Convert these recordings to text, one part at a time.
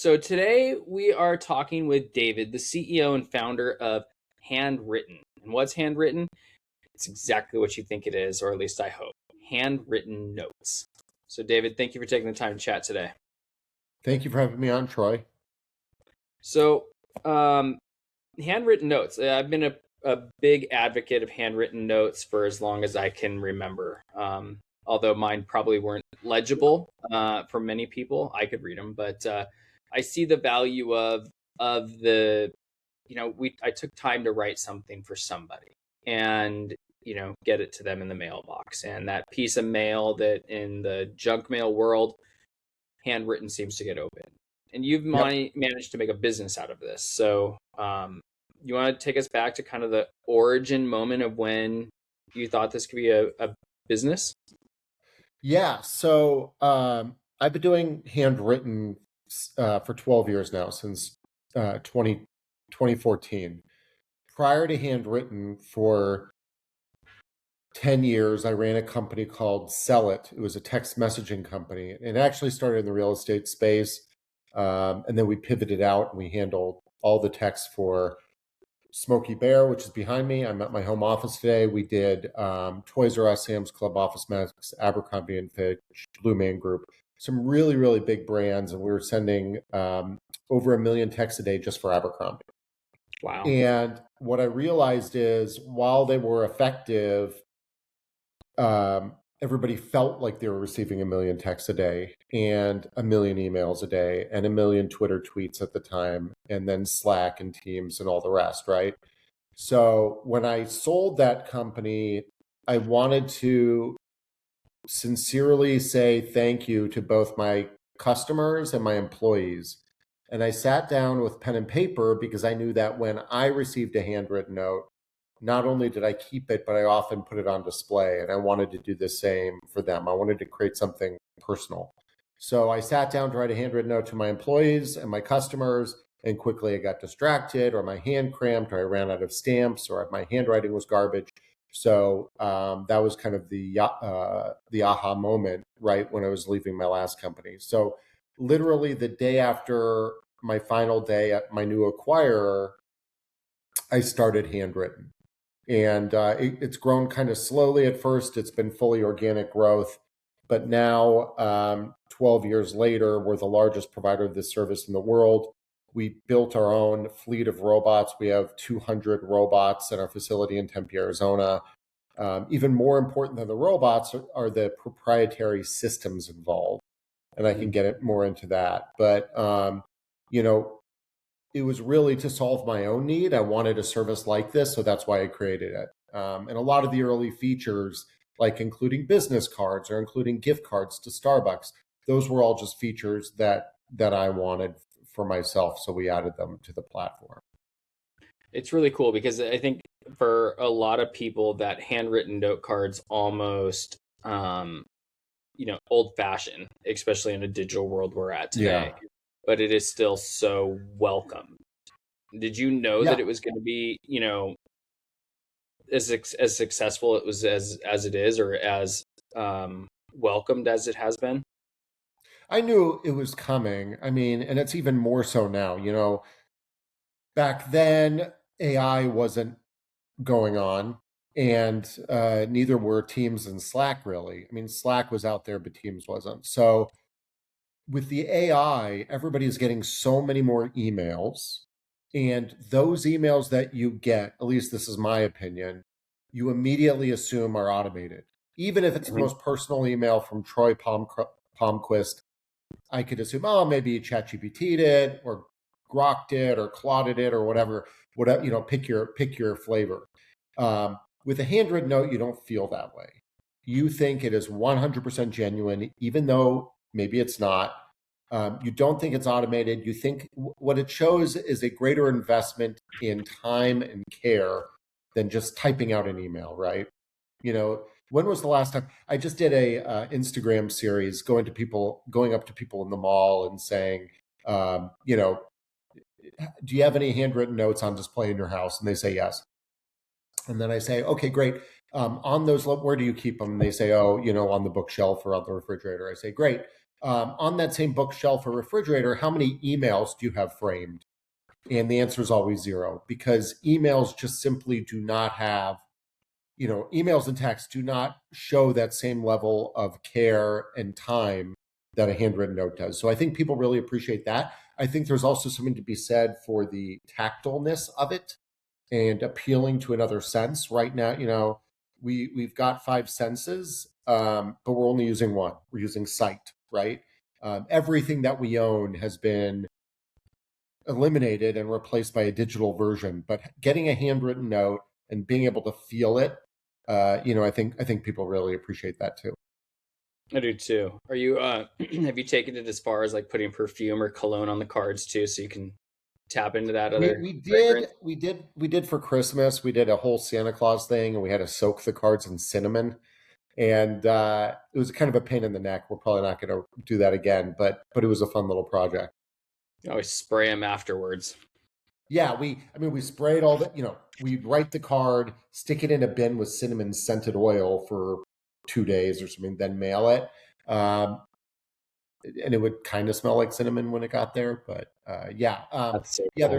So today we are talking with David, the CEO and founder of Handwritten. And what's Handwritten? It's exactly what you think it is, or at least I hope. Handwritten notes. So, David, thank you for taking the time to chat today. Thank you for having me on, Troy. So, handwritten notes. I've been a big advocate of handwritten notes for as long as I can remember. Although mine probably weren't legible for many people, I could read them, but I see the value of the, I took time to write something for somebody and get it to them in the mailbox, and that piece of mail that in the junk mail world, handwritten seems to get open. And you've Yep. managed to make a business out of this. So, you want to take us back to kind of the origin moment of when you thought this could be a business? Yeah. I've been doing handwritten for 12 years now, since 2014. Prior to handwritten, for 10 years, I ran a company called Sell It. It was a text messaging company. It actually started in the real estate space. And then we pivoted out and we handled all the text for Smoky Bear, which is behind me. I'm at my home office today. We did Toys R Us, Sam's Club, Office Max, Abercrombie and Fitch, Blue Man Group, some really, really big brands. And we were sending over 1 million texts a day just for Abercrombie. Wow. And what I realized is, while they were effective, everybody felt like they were receiving 1 million texts a day and 1 million emails a day and 1 million Twitter tweets at the time, and then Slack and Teams and all the rest, right? So when I sold that company, I wanted to sincerely say thank you to both my customers and my employees. And I sat down with pen and paper because I knew that when I received a handwritten note, not only did I keep it, but I often put it on display. And I wanted to do the same for them. I wanted to create something personal. So I sat down to write a handwritten note to my employees and my customers. And quickly I got distracted, or my hand cramped, or I ran out of stamps, or my handwriting was garbage. So that was kind of the aha moment, right when I was leaving my last company. So literally the day after my final day at my new acquirer, I started handwritten. And it's grown kind of slowly at first. It's been fully organic growth. But now, 12 years later, we're the largest provider of this service in the world. We built our own fleet of robots. We have 200 robots at our facility in Tempe, Arizona. Even more important than the robots are the proprietary systems involved. And I can get it more into that. But, you know, it was really to solve my own need. I wanted a service like this, so that's why I created it. And a lot of the early features, like including business cards or including gift cards to Starbucks, those were all just features that I wanted for myself. So we added them to the platform. It's really cool because I think for a lot of people that handwritten note cards almost old fashioned, especially in a digital world we're at Yeah. today. But it is still so welcome. Did you know that Yeah. it was going to be, as successful it was as it is, or as welcomed as it has been? I knew it was coming. I mean, and it's even more so now. Back then, AI wasn't going on, and neither were Teams and Slack, really. I mean, Slack was out there, but Teams wasn't. So with the AI, everybody's getting so many more emails. And those emails that you get, at least this is my opinion, you immediately assume are automated. Even if it's the Mhm. most personal email from Troy Palmquist, I could assume, oh, maybe ChatGPT'd it, or grokked it, or clotted it, or whatever, pick your flavor. With a handwritten note, you don't feel that way. You think it is 100% genuine, even though maybe it's not. You don't think it's automated. You think what it shows is a greater investment in time and care than just typing out an email, right? When was the last time I just did a Instagram series going up to people in the mall and saying, do you have any handwritten notes on display in your house? And they say yes. And then I say, okay, great. On those, where do you keep them? And they say, oh, on the bookshelf or on the refrigerator. I say, great. on that same bookshelf or refrigerator, how many emails do you have framed? And the answer is always zero, because emails just simply do not have, emails and texts do not show that same level of care and time that a handwritten note does. So I think people really appreciate that. I think there's also something to be said for the tactileness of it and appealing to another sense. Right now, we've got five senses, but we're only using one. We're using sight, right? Everything that we own has been eliminated and replaced by a digital version. But getting a handwritten note and being able to feel it, I think people really appreciate that too. I do too. Are you have you taken it as far as like putting perfume or cologne on the cards too, so you can tap into that We other we fragrance? did we did for Christmas. We did a whole Santa Claus thing, and we had to soak the cards in cinnamon, and it was kind of a pain in the neck. We're probably not going to do that again, but it was a fun little project. You always spray them afterwards. Yeah, we sprayed all the, we'd write the card, stick it in a bin with cinnamon scented oil for 2 days or something, then mail it. Um, and it would kind of smell like cinnamon when it got there, but That's so yeah, cool.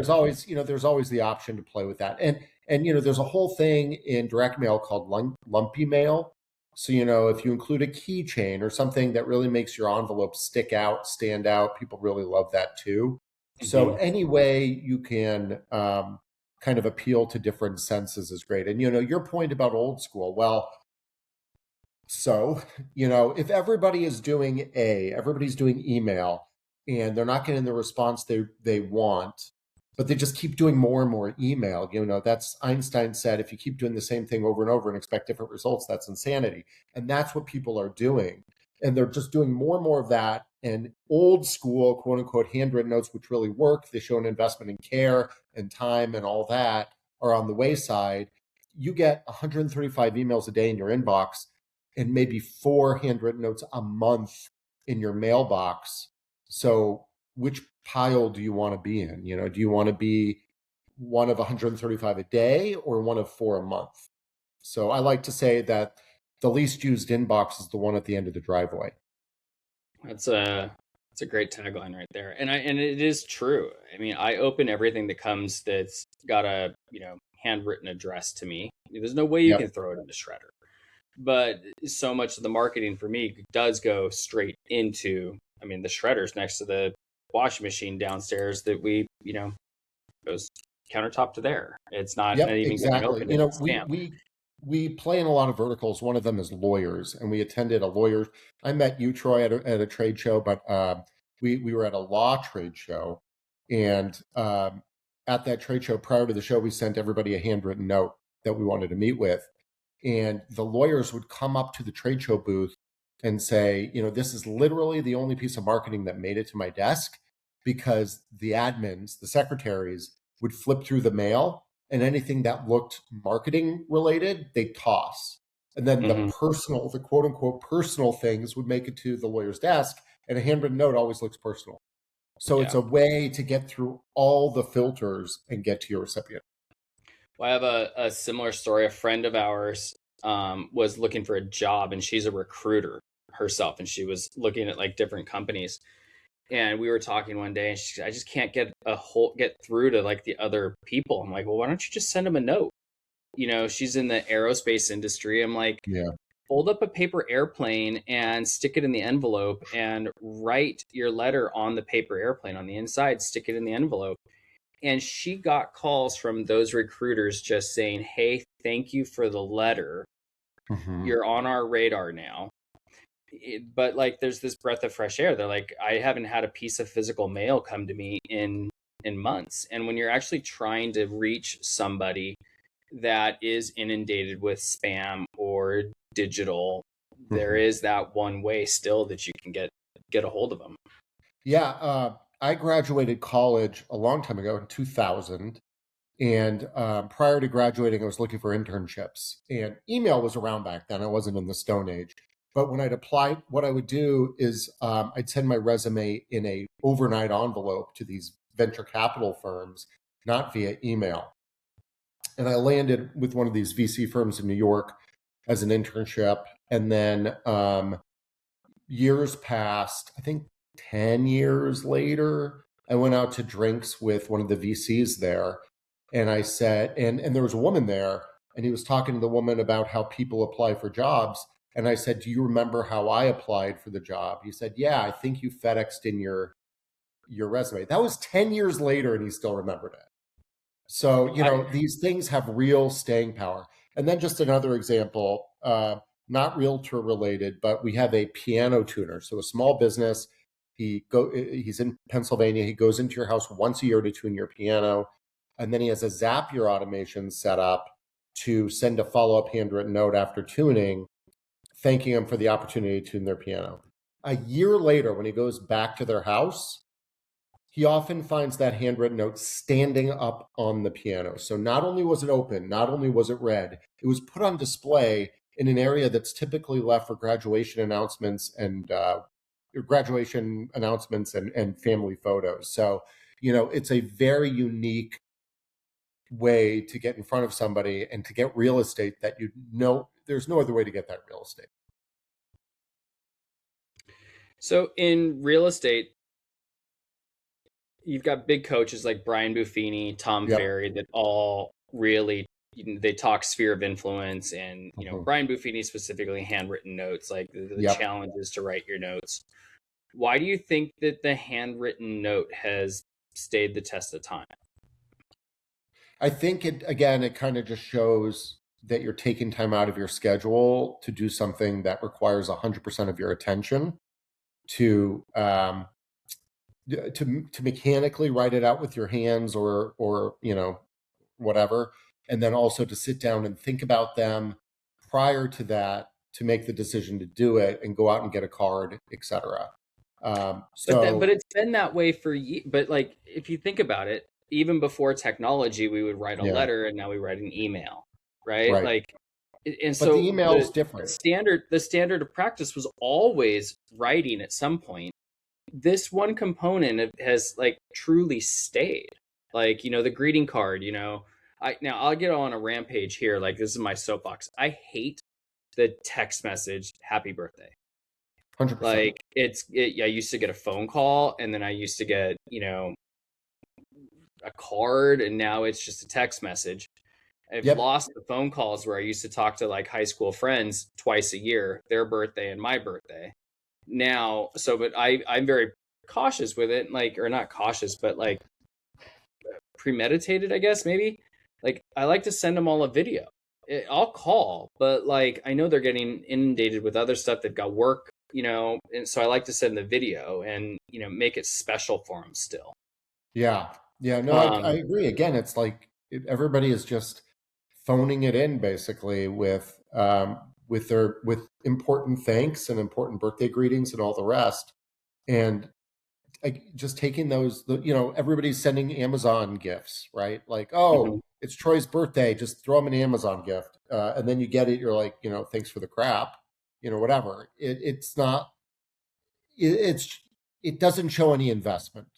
there's always the option to play with that. And there's a whole thing in direct mail called lumpy mail. So if you include a keychain or something that really makes your envelope stick out, stand out, people really love that too. So Hmm. any way you can kind of appeal to different senses is great. And your point about old school, well, so, if everybody's doing email and they're not getting the response they want, but they just keep doing more and more email, that's Einstein said, if you keep doing the same thing over and over and expect different results, that's insanity. And that's what people are doing. And they're just doing more and more of that. And old school, quote unquote, handwritten notes, which really work, they show an investment in care and time and all that, are on the wayside. You get 135 emails a day in your inbox and maybe four handwritten notes a month in your mailbox. So which pile do you want to be in? Do you want to be one of 135 a day or one of four a month? So I like to say that the least used inbox is the one at the end of the driveway. That's a great tagline right there, and it is true. I mean, I open everything that comes that's got a handwritten address to me. There's no way you Yep. can throw it in the shredder. But so much of the marketing for me does go straight into, I mean, the shredder's next to the washing machine downstairs that we, goes countertop to there. It's not Yep, even getting exactly. opened in the We spam. we play in a lot of verticals. One of them is lawyers, and we attended a lawyer. I met you, Troy, at a trade show, but we were at a law trade show, and at that trade show, prior to the show, we sent everybody a handwritten note that we wanted to meet with, and the lawyers would come up to the trade show booth and say, this is literally the only piece of marketing that made it to my desk, because the admins, the secretaries, would flip through the mail, and anything that looked marketing related, they toss. And then Hmm. the quote unquote personal things would make it to the lawyer's desk, and a handwritten note always looks personal. So it's Yeah. a way to get through all the filters and get to your recipient. Well, I have a similar story. A friend of ours was looking for a job, and she's a recruiter herself, and she was looking at like different companies. And we were talking one day, and I just can't get through to like the other people. I'm like, well, why don't you just send them a note? She's in the aerospace industry. I'm like, Yeah. fold up a paper airplane and stick it in the envelope and write your letter on the paper airplane on the inside, stick it in the envelope. And she got calls from those recruiters just saying, hey, thank you for the letter. Hmm. You're on our radar now. But like, there's this breath of fresh air. They're like, I haven't had a piece of physical mail come to me in months. And when you're actually trying to reach somebody that is inundated with spam or digital, there Hmm. is that one way still that you can get a hold of them. Yeah. I graduated college a long time ago in 2000. And prior to graduating, I was looking for internships. And email was around back then. I wasn't in the Stone Age. But when I'd apply, what I would do is I'd send my resume in a overnight envelope to these venture capital firms, not via email. And I landed with one of these VC firms in New York as an internship. And then years passed, I think 10 years later, I went out to drinks with one of the VCs there. And I said, and there was a woman there, and he was talking to the woman about how people apply for jobs. And I said, "Do you remember how I applied for the job?" He said, "Yeah, I think you FedExed in your resume." That was 10 years later, and he still remembered it. So, I, these things have real staying power. And then just another example, not realtor related, but we have a piano tuner. So a small business, he's in Pennsylvania. He goes into your house once a year to tune your piano. And then he has a Zapier automation set up to send a follow-up handwritten note after tuning, thanking them for the opportunity to tune their piano. A year later, when he goes back to their house, he often finds that handwritten note standing up on the piano. So not only was it open, not only was it read, it was put on display in an area that's typically left for graduation announcements and family photos. So, it's a very unique way to get in front of somebody and to get real estate that there's no other way to get that real estate. so in real estate, you've got big coaches like Brian Buffini, Tom Yep. Ferry that all really they talk sphere of influence, and Mhm. Brian Buffini specifically handwritten notes, like the Yep. challenges to write your notes. Why do you think that the handwritten note has stayed the test of time? I think it kind of just shows that you're taking time out of your schedule to do something that requires 100% of your attention to to mechanically write it out with your hands or whatever, and then also to sit down and think about them prior to that to make the decision to do it and go out and get a card, etc. But So it's been that way for but like if you think about it, even before technology, we would write a yeah, letter, and now we write an email, right? right. Like, and But the so email is different. the standard of practice was always writing at some point. This one component has like truly stayed. Like, the greeting card, I'll get on a rampage here. Like, this is my soapbox. I hate the text message happy birthday. 100%. Like, I used to get a phone call, and then I used to get, a card, and now it's just a text message. I've Yep. lost the phone calls where I used to talk to like high school friends twice a year, their birthday and my birthday. Now, but I'm very cautious with it, like, or not cautious, but like premeditated, I guess, maybe. Like, I like to send them all a video. I'll call, but like I know they're getting inundated with other stuff. They've got work, and so I like to send the video and make it special for them still. Yeah. Yeah. No, I Um, agree. Again, it's like everybody is just phoning it in basically with important thanks and important birthday greetings and all the rest. And just taking those, everybody's sending Amazon gifts, right? Like, oh, mhm. it's Troy's birthday, just throw him an Amazon gift. And then you get it, you're like, thanks for the crap, whatever. It's not, it's, it doesn't show any investment.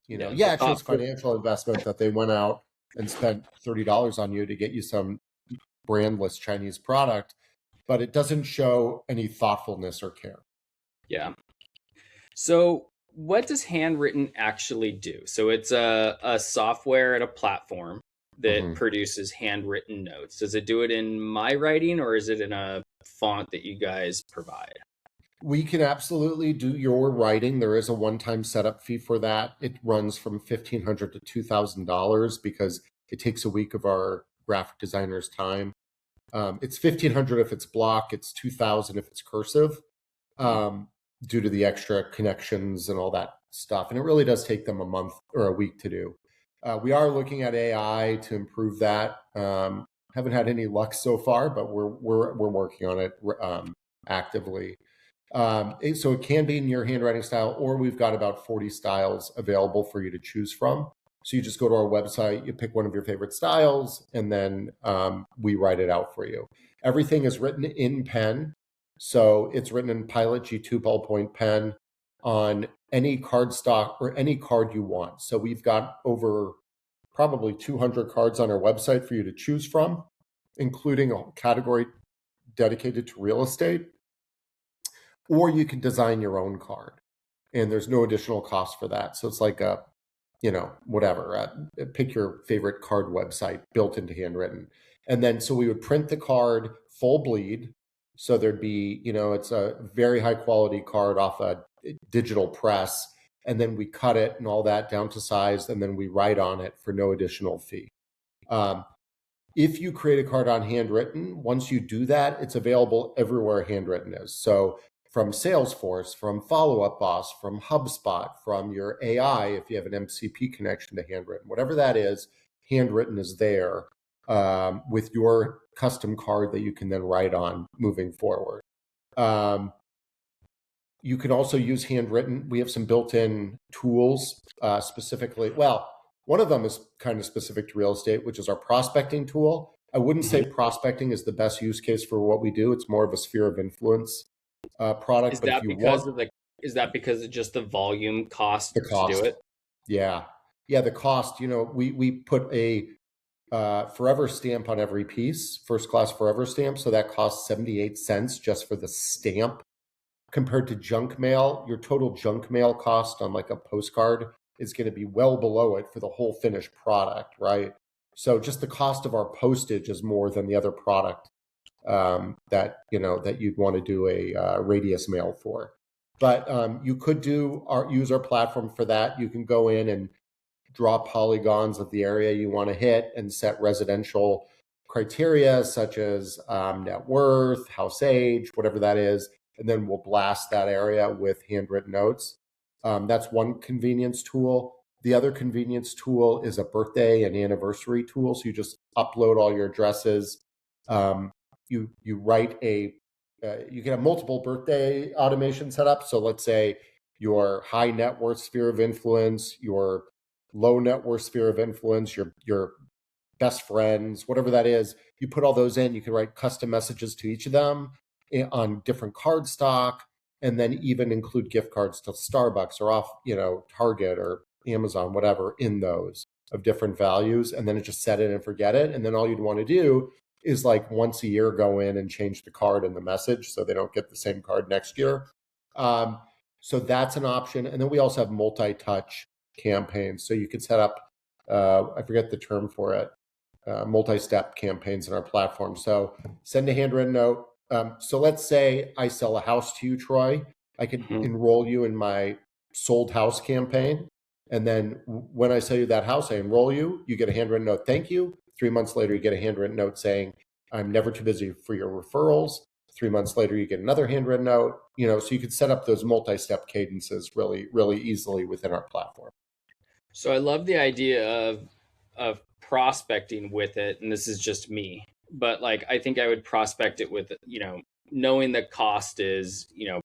Yeah, the Yeah, it shows thoughtful. financial investment that they went out and spent $30 on you to get you some brandless Chinese product, but it doesn't show any thoughtfulness or care. Yeah. So, what does handwritten actually do? So, it's a software and a platform that Mhm. produces handwritten notes. Does it do it in my writing, or is it in a font that you guys provide? We can absolutely do your writing. There is a one-time setup fee for that. It runs from $1,500 to $2,000 because it takes a week of our graphic designer's time. It's $1,500 if it's block. It's $2,000 if it's cursive, due to the extra connections and all that stuff. And it really does take them a month or a week to do. We are looking at AI to improve that. Haven't had any luck so far, but we're working on it actively. So it can be in your handwriting style, or we've got about 40 styles available for you to choose from. So you just go to our website, you pick one of your favorite styles, and then we write it out for you. Everything is written in pen. So it's written in Pilot G2 ballpoint pen on any cardstock or any card you want. So we've got over probably 200 cards on our website for you to choose from, including a category dedicated to real estate. or you can design your own card, and there's no additional cost for that. So it's like a, whatever, pick your favorite card website built into Handwritten. And then, so we would print the card full bleed. So there'd be, it's a very high quality card off a digital press. And then we cut it and all that down to size. And then we write on it for no additional fee. Um, if you create a card on Handwritten, once you do that, it's available everywhere Handwritten is. So from Salesforce, from Follow Up Boss, from HubSpot, from your AI, if you have an MCP connection to Handwritten, whatever that is, Handwritten is there with your custom card that you can then write on moving forward. You can also use Handwritten. We have some built-in tools specifically. Well, one of them is kind of specific to real estate, which is our prospecting tool. I wouldn't say prospecting is the best use case for what we do. It's more of a sphere of influence product. Is But if that you because want of the is that because of just the volume cost the to do cost, it? yeah, the cost. We put a forever stamp on every piece, first class forever stamp, so that costs 78 cents just for the stamp. Compared to junk mail, your total junk mail cost on like a postcard is going to be well below it for the whole finished product, right? So just the cost of our postage is more than the other product that you'd want to do a radius mail for. But you could use our platform for that. You can go in and draw polygons of the area you want to hit and set residential criteria such as net worth, house age, whatever that is, and then we'll blast that area with handwritten notes. That's one convenience tool. The other convenience tool is a birthday and anniversary tool. So you just upload all your addresses. You write you can have multiple birthday automation set up. So let's say your high net worth sphere of influence, your low net worth sphere of influence, your best friends, whatever that is, you put all those in. You can write custom messages to each of them on different card stock, and then even include gift cards to Starbucks or off, Target or Amazon, whatever, in those of different values. And then it just set it and forget it. And then all you'd want to do is like once a year go in and change the card and the message so they don't get the same card next year. So that's an option. And then we also have multi-touch campaigns. So you could set up, I forget the term for it, multi-step campaigns in our platform. So send a handwritten note. So let's say I sell a house to you, Troy. I could enroll you in my sold house campaign. And then when I sell you that house, I enroll you, you get a handwritten note, thank you. 3 months later, you get a handwritten note saying, I'm never too busy for your referrals. 3 months later, you get another handwritten note, so you could set up those multi-step cadences really, really easily within our platform. So I love the idea of prospecting with it, and this is just me, but like I think I would prospect it with knowing the cost is a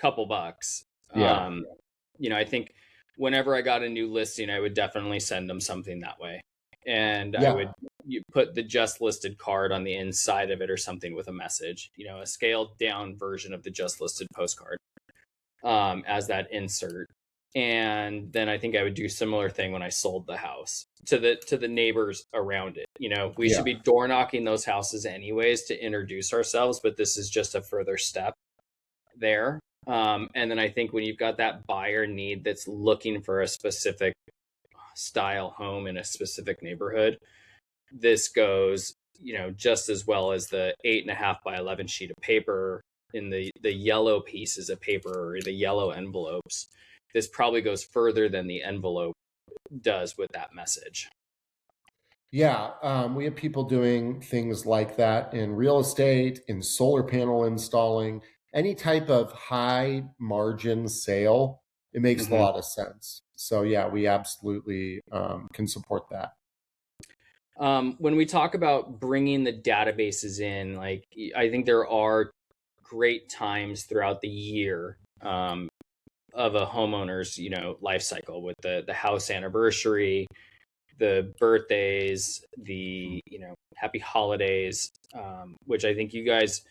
couple bucks. Yeah. I think whenever I got a new listing, I would definitely send them something that way, and I would put the just listed card on the inside of it or something with a message, a scaled down version of the just listed postcard as that insert. And then I think I would do similar thing when I sold the house to the neighbors around it. We should be door knocking those houses anyways to introduce ourselves, but this is just a further step there. And then I think when you've got that buyer need that's looking for a specific style home in a specific neighborhood, this goes just as well as the 8.5 by 11 sheet of paper in the yellow pieces of paper or the yellow envelopes. This probably goes further than the envelope does with that message. Yeah, we have people doing things like that in real estate, in solar panel installing, any type of high margin sale. It makes a lot of sense. So yeah, we absolutely can support that. When we talk about bringing the databases in, like I think there are great times throughout the year of a homeowner's life cycle with the house anniversary, the birthdays, the happy holidays, which I think you guys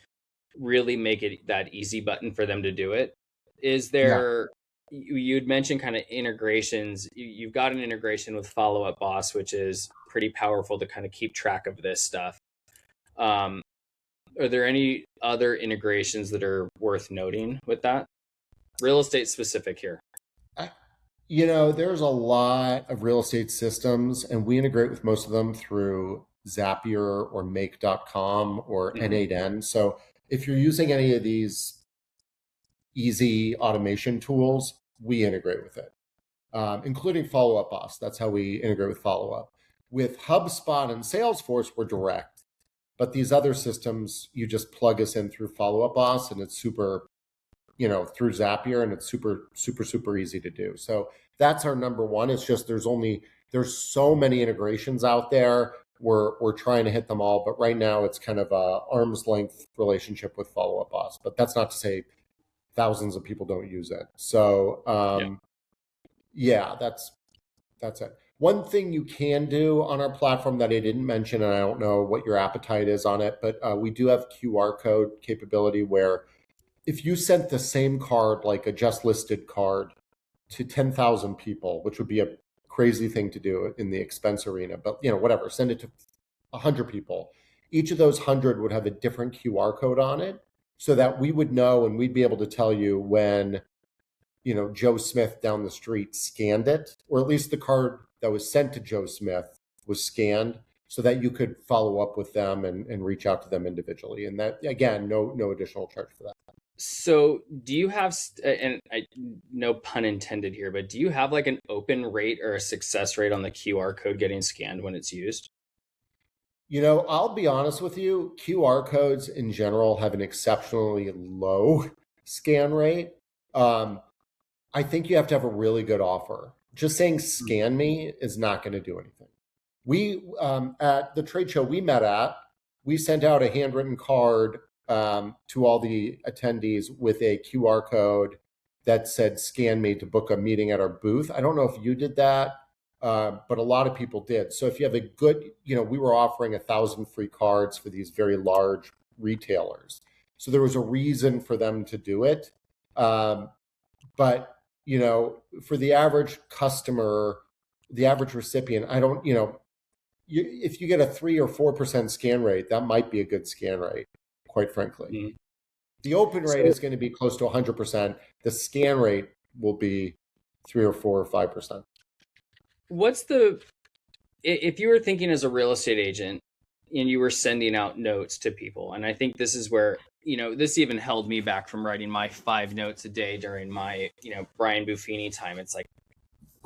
really make it that easy button for them to do it. Is there you'd mentioned kind of integrations. You've got an integration with Follow Up Boss, which is pretty powerful to kind of keep track of this stuff. Are there any other integrations that are worth noting with that? Real estate specific here. I, there's a lot of real estate systems, and we integrate with most of them through Zapier or Make.com or Mhm. N8N. So if you're using any of these easy automation tools, we integrate with it, including Follow Up Boss. That's how we integrate with Follow Up. With HubSpot and Salesforce, we're direct. But these other systems, you just plug us in through Follow Up Boss, and it's super, through Zapier, and it's super, super, super easy to do. So that's our number one. It's just there's so many integrations out there. We're trying to hit them all, but right now it's kind of a arm's length relationship with Follow Up Boss. But that's not to say thousands of people don't use it. So Yeah. yeah, that's it. One thing you can do on our platform that I didn't mention, and I don't know what your appetite is on it, but we do have QR code capability where if you sent the same card, like a just listed card, to 10,000 people, which would be a crazy thing to do in the expense arena, but whatever, send it to 100 people. Each of those 100 would have a different QR code on it so that we would know and we'd be able to tell you when Joe Smith down the street scanned it, or at least the card that was sent to Joe Smith was scanned so that you could follow up with them and reach out to them individually. And that, again, no additional charge for that. So, do you have, and no pun intended here, but do you have like an open rate or a success rate on the QR code getting scanned when it's used? I'll be honest with you, QR codes in general have an exceptionally low scan rate. Um, I think you have to have a really good offer. Just saying scan me is not going to do anything. We, at the trade show we met at, we sent out a handwritten card to all the attendees with a QR code that said scan me to book a meeting at our booth. I don't know if you did that, but a lot of people did. So if you have a good, we were offering 1,000 free cards for these very large retailers. So there was a reason for them to do it. But for the average customer, the average recipient, I don't, if you get a 3 or 4% scan rate, that might be a good scan rate, quite frankly. Mhm. The open rate So, is going to be close to 100%. The scan rate will be 3 or 4 or 5%. what's the, if you were thinking as a real estate agent and you were sending out notes to people, and I think this is where, this even held me back from writing my 5 notes a day during my, Brian Buffini time. It's like,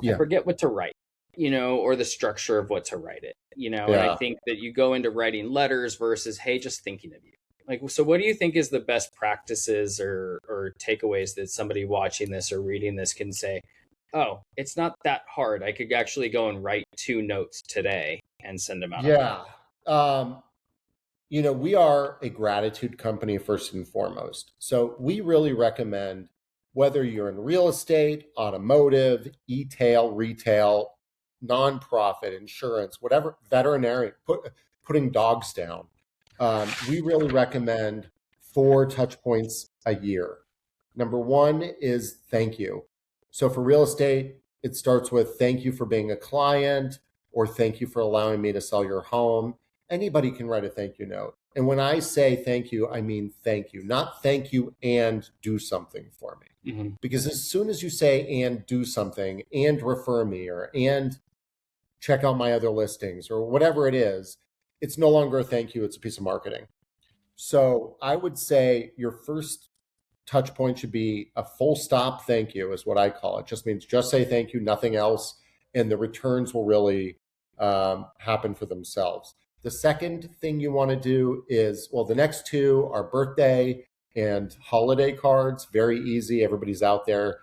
I Yeah. forget what to write, or the structure of what to write it, and I Yeah. think that you go into writing letters versus, hey, just thinking of you. Like, so what do you think is the best practices or takeaways that somebody watching this or reading this can say, oh, it's not that hard. I could actually go and write 2 notes today and send them out on Yeah. Um, we are a gratitude company first and foremost. So we really recommend whether you're in real estate, automotive, e-tail, retail, nonprofit, insurance, whatever, veterinarian, putting dogs down. We really recommend 4 touch points a year. Number one is thank you. So for real estate, it starts with thank you for being a client or thank you for allowing me to sell your home. Anybody can write a thank you note. And when I say thank you, I mean thank you, not thank you and do something for me. it. Mm-hmm. Because as soon as you say and do something and refer me or and check out my other listings or whatever it is, it's no longer a thank you, it's a piece of marketing. So I would say your first touch point should be a full stop thank you, is what I call it. Just means just say thank you, nothing else, and the returns will really happen for themselves. The second thing you want to do is, well, the next two are birthday and holiday cards. Very easy. Everybody's out there.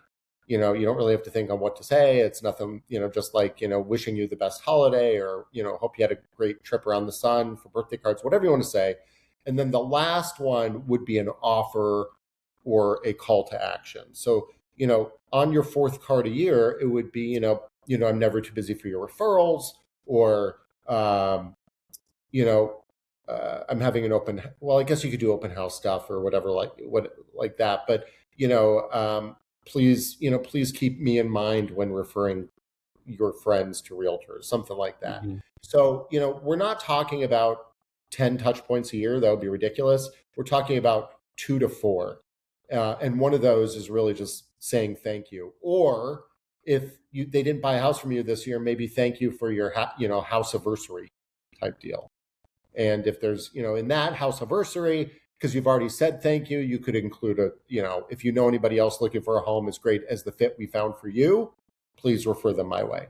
You don't really have to think on what to say. It's nothing, just like, wishing you the best holiday or, hope you had a great trip around the sun for birthday cards, whatever you want to say. And then the last one would be an offer or a call to action. So, on your fourth card a year, it would be, I'm never too busy for your referrals, or, I'm having an well, I guess you could do open house stuff or whatever, like that. But, please keep me in mind when referring your friends to realtors, something like that. Mm-hmm. So, we're not talking about 10 touch points a year, that would be ridiculous. We're talking about 2 to 4. And one of those is really just saying thank you. Or if they didn't buy a house from you this year, maybe thank you for your house anniversary type deal. And if there's, in that house anniversary, because you've already said thank you, you could include if you know anybody else looking for a home as great as the fit we found for you, please refer them my way.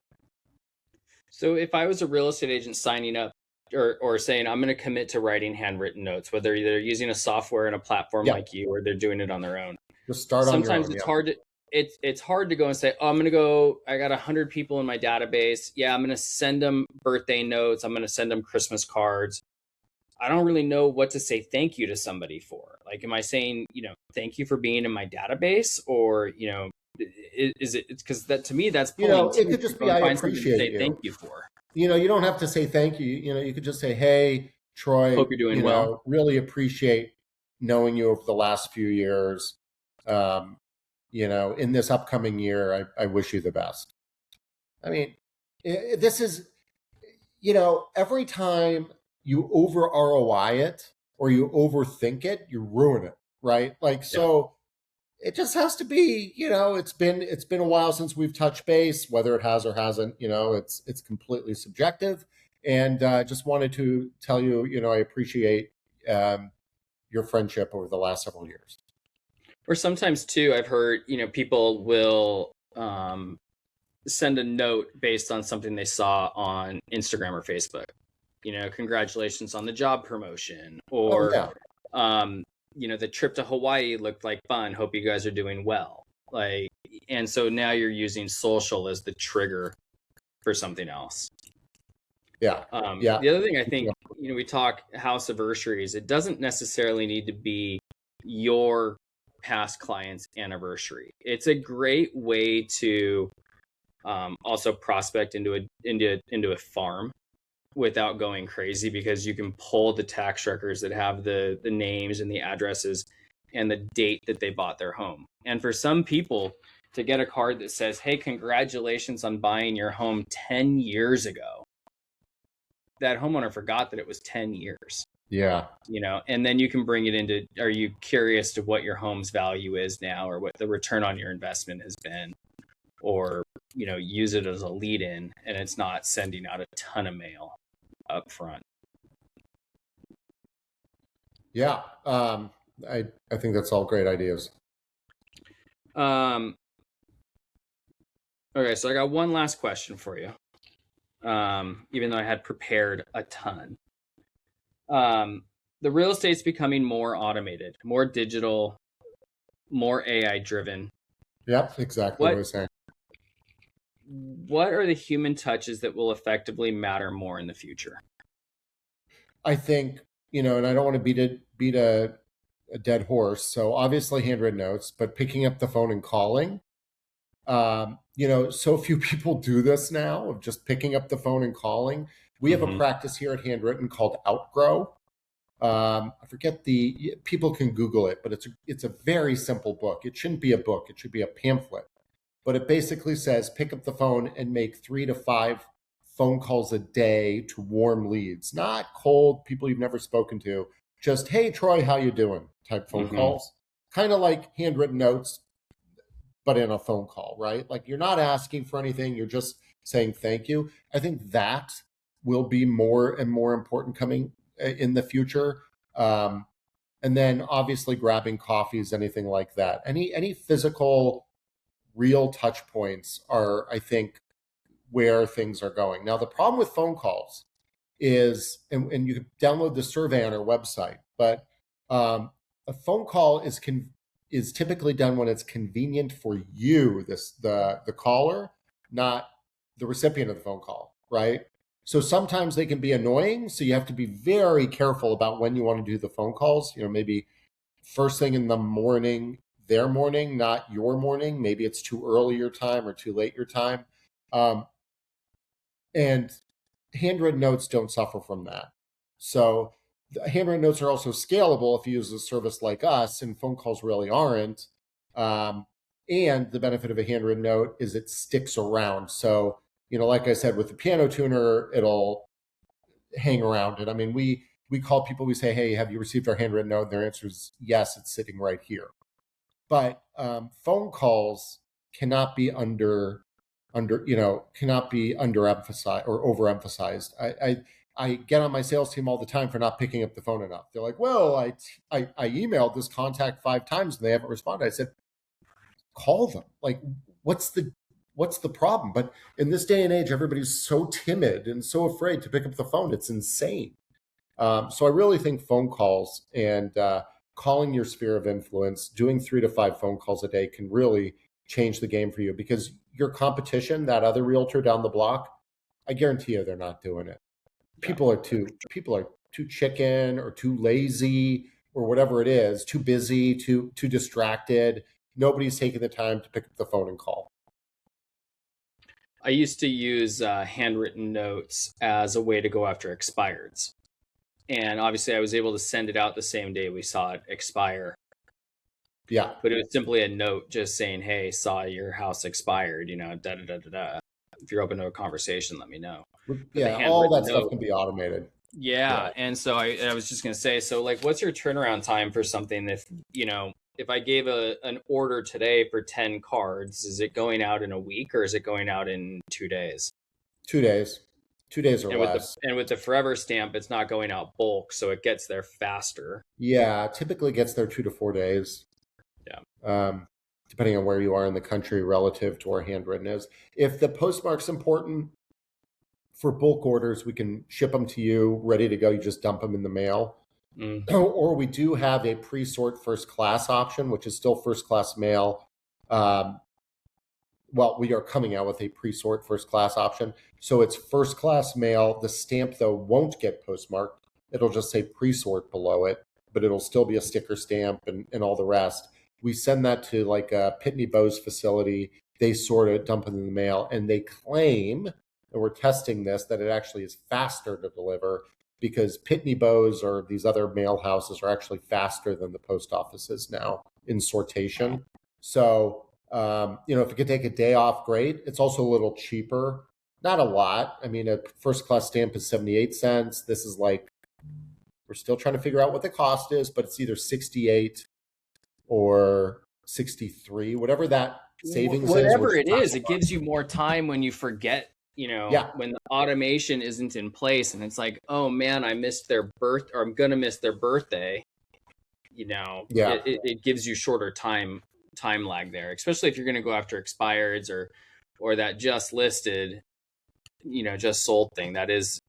So if I was a real estate agent signing up or saying I'm going to commit to writing handwritten notes, whether they're using a software and a platform Yeah. like you or they're doing it on their own, Just start on your sometimes own. it's Yeah. hard to it's hard to go and say, oh, I'm going to go. I got 100 people in my database. Yeah, I'm going to send them birthday notes. I'm going to send them Christmas cards. I don't really know what to say thank you to somebody for. Like, am I saying, thank you for being in my database, or is it? It's because that to me that's pulling It teeth could to just go be, and I find something to appreciate say thank you. you for. You don't have to say thank you. You could just say, hey, Troy, Hope you're doing well. really appreciate knowing you over the last few years. In this upcoming year, I wish you the best. I mean, this is, every time you over ROI it or you overthink it, you ruin it, right? Like, so it just has to be, it's been a while since we've touched base, whether it has or hasn't, it's completely subjective. And just wanted to tell you, I appreciate your friendship over the last several years. Or sometimes too, I've heard, people will send a note based on something they saw on Instagram or Facebook. Congratulations on the job promotion, or the trip to Hawaii looked like fun. Hope you guys are doing well. And so now you're using social as the trigger for something else. Yeah. The other thing I think, we talk house anniversaries. It doesn't necessarily need to be your past client's anniversary. It's a great way to also prospect into a farm without going crazy, because you can pull the tax records that have the names and the addresses and the date that they bought their home. And for some people to get a card that says, hey, congratulations on buying your home 10 years ago, that homeowner forgot that it was 10 years. Yeah. And then you can bring it into, are you curious to what your home's value is now, or what the return on your investment has been? Or, use it as a lead in, and it's not sending out a ton of mail up front. Yeah. I think that's all great ideas. Okay, so I got one last question for you. Even though I had prepared a ton. The real estate's becoming more automated, more digital, more AI driven. Yep, exactly what I was saying. What are the human touches that will effectively matter more in the future? I think, and I don't want to beat a dead horse. So obviously handwritten notes, but picking up the phone and calling. So few people do this now, of just picking up the phone and calling. We have a practice here at Handwritten called Outgrow. I forget people can Google it, but it's a very simple book. It shouldn't be a book. It should be a pamphlet. But it basically says, pick up the phone and make 3 to 5 phone calls a day to warm leads, not cold people you've never spoken to. Just, hey, Troy, how you doing? Type phone calls. Kind of like handwritten notes, but in a phone call, right? Like, you're not asking for anything. You're just saying thank you. I think that will be more and more important coming in the future. And then obviously grabbing coffees, anything like that. Any physical, real touch points are, I think, where things are going. Now, the problem with phone calls is, and you can download the survey on our website, but a phone call is typically done when it's convenient for you, the caller, not the recipient of the phone call, right? So sometimes they can be annoying. So you have to be very careful about when you want to do the phone calls. Maybe first thing in the morning, their morning, not your morning. Maybe it's too early your time or too late your time. And handwritten notes don't suffer from that. So handwritten notes are also scalable if you use a service like us, and phone calls really aren't. And the benefit of a handwritten note is it sticks around. So, like I said, with the piano tuner, it'll hang around it. I mean, we call people, we say, hey, have you received our handwritten note? And their answer is yes, it's sitting right here. But phone calls cannot be cannot be underemphasized or overemphasized. I get on my sales team all the time for not picking up the phone enough. They're like, well, I emailed this contact 5 times and they haven't responded. I said, call them. Like, what's the problem? But in this day and age, everybody's so timid and so afraid to pick up the phone. It's insane. So I really think phone calls and calling your sphere of influence, doing 3 to 5 phone calls a day can really change the game for you, because your competition, that other realtor down the block, I guarantee you they're not doing it. People are too chicken or too lazy or whatever it is, too busy, too distracted. Nobody's taking the time to pick up the phone and call. I used to use handwritten notes as a way to go after expireds. And obviously I was able to send it out the same day we saw it expire. Yeah. But it was simply a note just saying, hey, saw your house expired, da da da da da. If you're open to a conversation, let me know. Yeah, all that stuff can be automated. Yeah. And so I was just going to say, so like, what's your turnaround time for something? If I gave an order today for 10 cards, is it going out in a week or is it going out in 2 days? 2 days. 2 days or less. With the forever stamp, it's not going out bulk, so it gets there faster. Yeah, typically gets there 2 to 4 days. Yeah. Depending on where you are in the country relative to where handwritten is. If the postmark's important, for bulk orders, we can ship them to you ready to go. You just dump them in the mail. Or we do have a pre-sort first class option, which is still first class mail. We are coming out with a pre-sort first class option. So it's first class mail. The stamp, though, won't get postmarked. It'll just say pre-sort below it, but it'll still be a sticker stamp and all the rest. We send that to like a Pitney Bowes facility. They sort it, dump it in the mail, and they claim, and we're testing this, that it actually is faster to deliver, because Pitney Bowes or these other mail houses are actually faster than the post offices now in sortation. So, if it could take a day off, great. It's also a little cheaper. Not a lot. I mean, a first class stamp is 78 cents. This is like, we're still trying to figure out what the cost is, but it's either 68 or 63, whatever that savings whatever is. Whatever it is, it gives you more time when you forget, when the automation isn't in place and it's like, oh man, I missed their birth, or I'm going to miss their birthday. It gives you shorter time lag there, especially if you're going to go after expireds or that just listed, just sold thing. That is,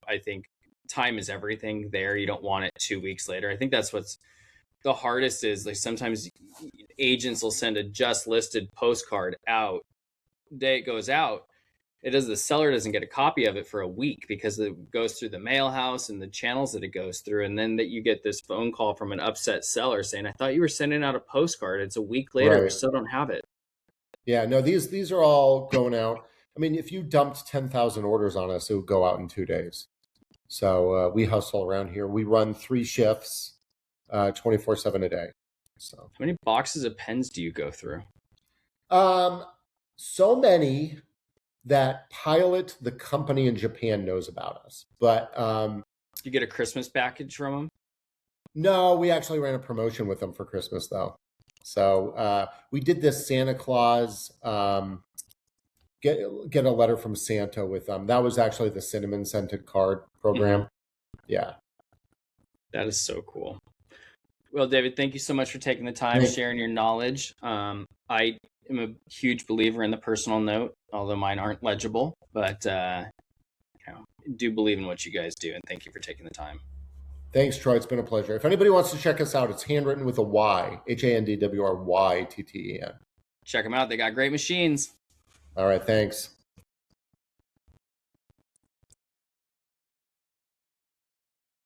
I think time is everything there. You don't want it 2 weeks later. I think that's what's the hardest is, like, sometimes agents will send a just listed postcard out. The day it goes out, the seller doesn't get a copy of it for a week because it goes through the mail house and the channels that it goes through. And then that you get this phone call from an upset seller saying, I thought you were sending out a postcard. It's a week later. Right. We still don't have it. Yeah, no, these are all going out. I mean, if you dumped 10,000 orders on us, it would go out in 2 days. So we hustle around here. We run 3 shifts, 24/7 a day. So how many boxes of pens do you go through? So many that Pilot, the company in Japan, knows about us. But you get a Christmas package from them? No, we actually ran a promotion with them for Christmas, though. So we did this Santa Claus get a letter from Santa with them. That was actually the cinnamon scented card program. Mm-hmm. Yeah. That is so cool. Well, David, thank you so much for taking the time, sharing your knowledge. I am a huge believer in the personal note, although mine aren't legible, but do believe in what you guys do, and thank you for taking the time. Thanks, Troy. It's been a pleasure. If anybody wants to check us out, it's Handwritten with a Y, HANDWRYTTEN. Check them out. They got great machines. All right, thanks.